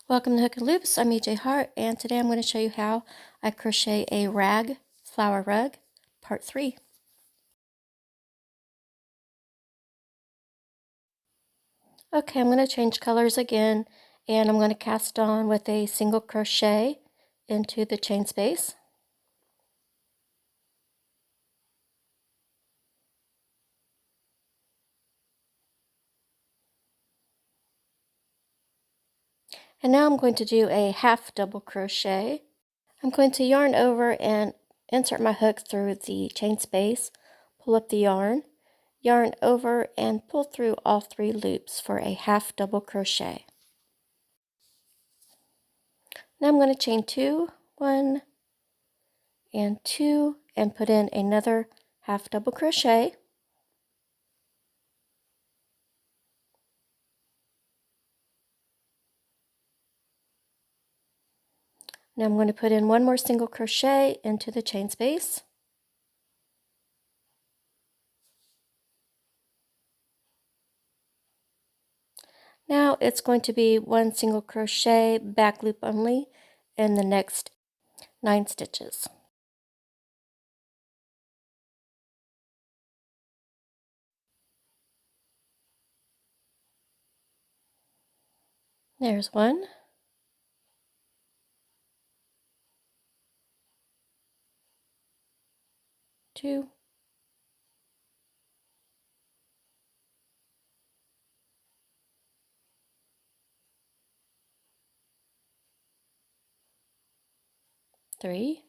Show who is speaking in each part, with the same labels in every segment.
Speaker 1: Welcome to Hook and Loops. I'm EJ Hart, and today I'm going to show you how I crochet a rag flower rug, part 3. Okay, I'm going to change colors again, and I'm going to cast on with a single crochet into the chain space. And now I'm going to do a half double crochet. I'm going to yarn over and insert my hook through the chain space, pull up the yarn over, and pull through all 3 loops for a half double crochet. Now I'm going to chain 2, 1 and 2, and put in another half double crochet. Now I'm going to put in one more single crochet into the chain space. Now it's going to be one single crochet, back loop only, in the next 9 stitches. There's 1, 2, 3,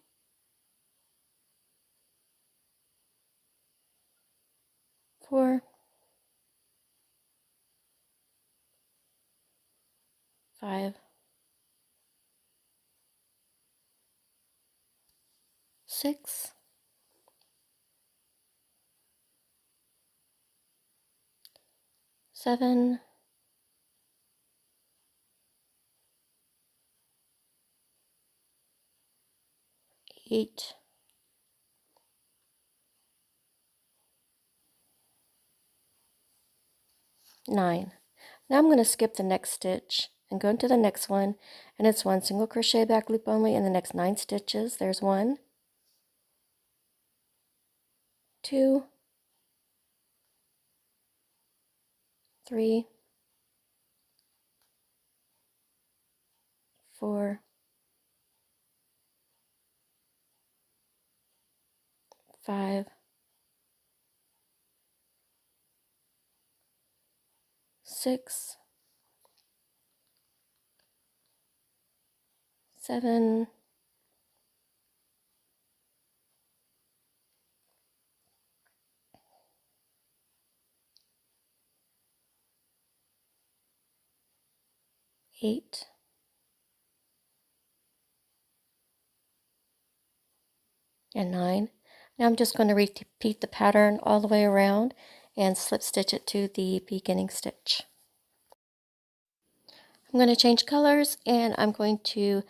Speaker 1: 4, 5, 6, 7, 8, 9. Now I'm going to skip the next stitch and go into the next one, and it's one single crochet, back loop only in the next 9 stitches. There's 1, 2, 3, 4, 5, 6, 7, 8, 9. Now I'm just going to repeat the pattern all the way around and slip stitch it to the beginning stitch. I'm going to change colors, and I'm going to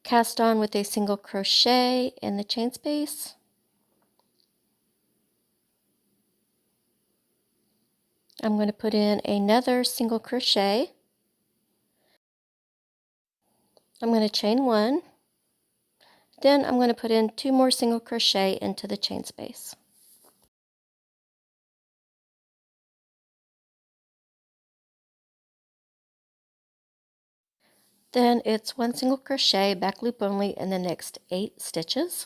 Speaker 1: cast on with a single crochet in the chain space. I'm going to put in another single crochet. I'm going to chain 1. Then I'm going to put in 2 more single crochet into the chain space. Then it's 1 single crochet, back loop only in the next 8 stitches.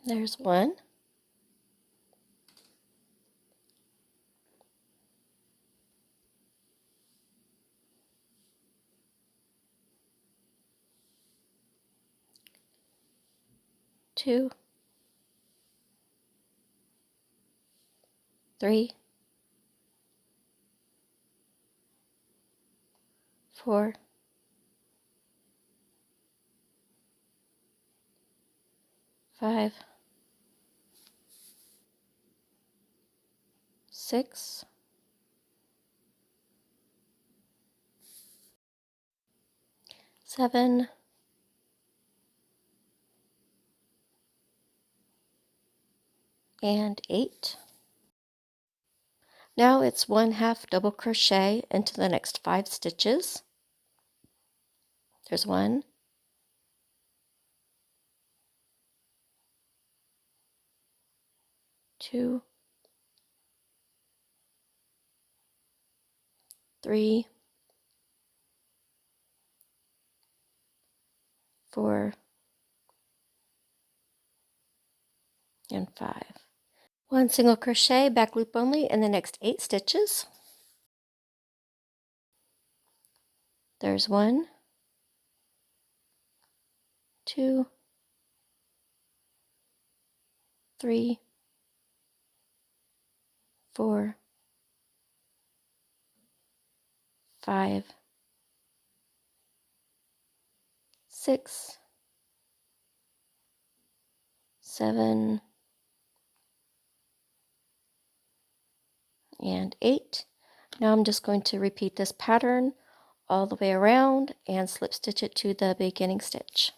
Speaker 1: There's 1, 2, 3, 4, 5, 6, 7, and 8. Now it's 1/2 double crochet into the next 5 stitches. There's 1, 2, 3, 4, and 5. 1 single crochet, back loop only in the next 8 stitches. There's 1, 2, 3, 4, 5, 6, 7, and 8. Now I'm just going to repeat this pattern all the way around and slip stitch it to the beginning stitch.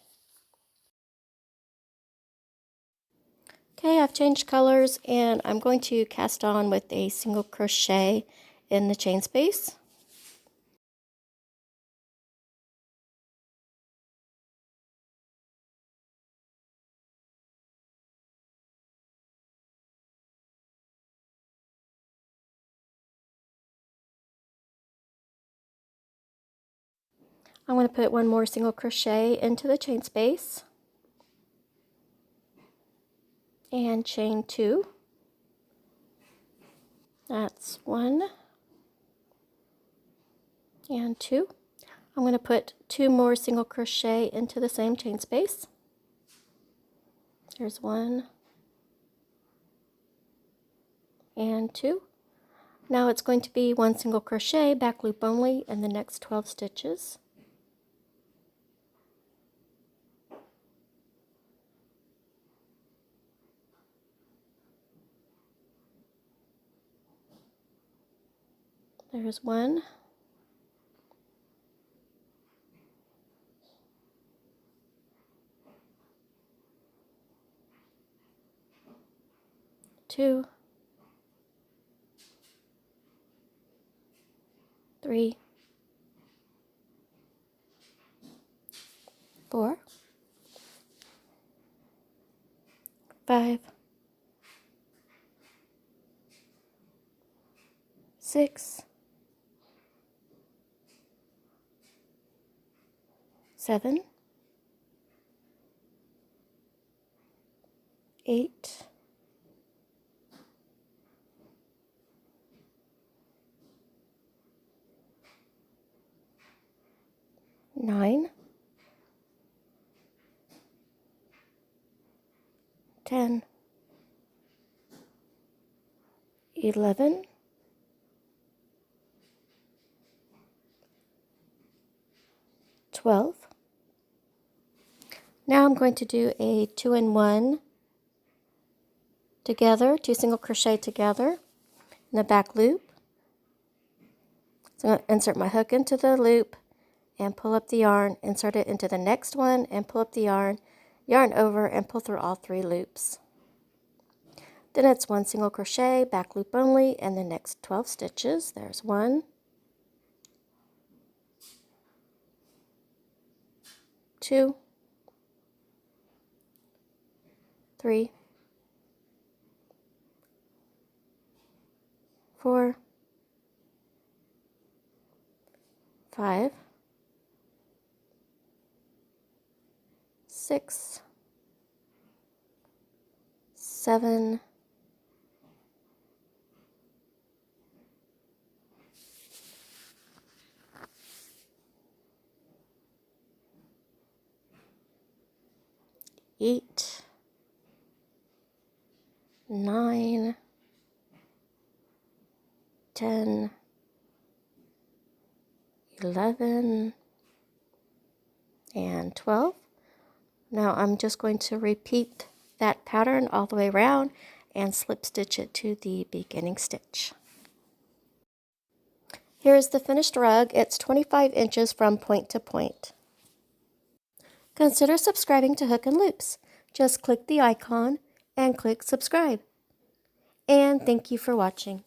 Speaker 1: Okay, I've changed colors and I'm going to cast on with a single crochet in the chain space. I'm going to put 1 more single crochet into the chain space and chain 2. That's 1 and 2. I'm going to put 2 more single crochet into the same chain space. There's 1 and 2. Now it's going to be 1 single crochet, back loop only in the next 12 stitches. There's 1, 2, 3, 4, 5, 6, 7, 8, 9, 10, 11, 12. Now I'm going to do a 2 and 1 together, 2 single crochet together in the back loop. So I'm going to insert my hook into the loop and pull up the yarn, insert it into the next one and pull up the yarn, yarn over and pull through all 3 loops. Then it's 1 single crochet, back loop only in the next 12 stitches. There's 1, 2, 3, 4, 5, 6, 7, 8, 9, 10, 11, and 12. Now I'm just going to repeat that pattern all the way around and slip stitch it to the beginning stitch. Here is the finished rug. It's 25 inches from point to point. Consider subscribing to Hook and Loops. Just click the icon and click subscribe. and thank you for watching.